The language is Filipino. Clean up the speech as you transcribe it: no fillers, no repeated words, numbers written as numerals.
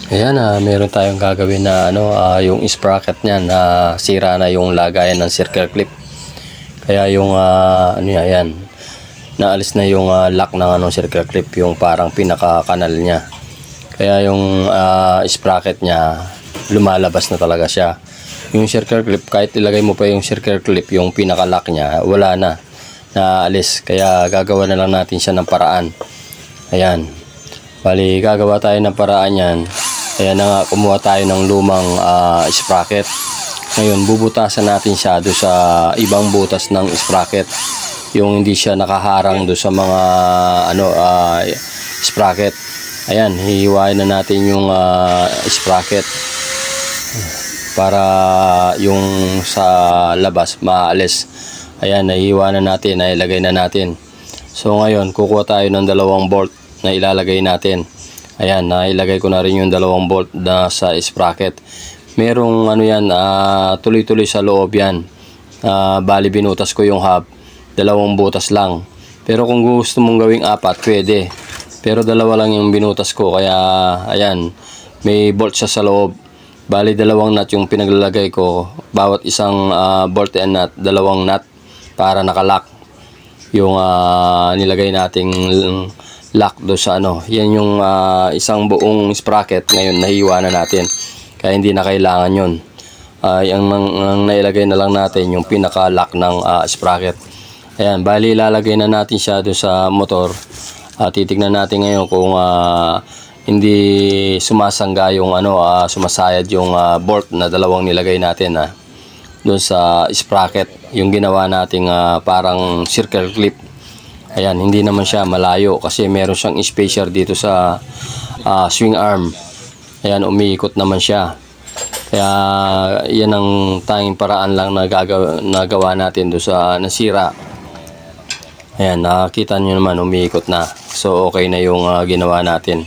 Ayan, meron tayong gagawin na yung sprocket niyan na sira na yung lagayan ng circle clip. Kaya yung ayan, naalis na yung lock ng circle clip, yung parang pinaka-kanal niya. Kaya yung sprocket niya lumalabas na talaga siya. Yung circle clip, kahit ilagay mo pa yung circle clip, yung pinaka-lock niya, wala na, naalis. Kaya gagawa na lang natin siya ng paraan. Ayan, bali gagawa tayo ng paraan yan. Ayan na nga, kumuha tayo ng lumang sprocket. Ngayon, bubutasan natin siya doon sa ibang butas ng sprocket. Yung hindi siya nakaharang doon sa mga sprocket. Ayan, hihiwain na natin yung sprocket para yung sa labas maalis. Ayan, nahihiwa na natin, nailagay na natin. So ngayon, kukuha tayo ng 2 bolt na ilalagay natin. Ayan, nailagay ko na rin yung 2 bolt na sa sprocket. Merong tuloy-tuloy sa loob yan. Bali binutas ko yung hub, 2 butas lang. Pero kung gusto mong gawing 4, pwede. Pero 2 lang yung binutas ko, kaya ayan, may bolt siya sa loob. Bali 2 nut yung pinaglalagay ko. Bawat isang bolt and nut, 2 nut para nakalock yung nilagay nating lock do sa yan yung isang buong sprocket. Ngayon nahiwa na natin, kaya hindi na kailangan yun. Yung nailagay na lang natin yung pinaka lock ng sprocket. Ayan, bali ilalagay na natin siya do sa motor. Titignan natin ngayon kung hindi sumasangga yung sumasayad yung bolt na 2 nilagay natin doon sa sprocket, yung ginawa nating parang circle clip. Ayan, hindi naman siya malayo kasi meron siyang spacer dito sa swing arm. Ayan, umiikot naman siya. Kaya yan ang tanging paraan lang na nagawa natin doon sa nasira. Ayan, nakita nyo naman umiikot na. So okay na yung ginawa natin.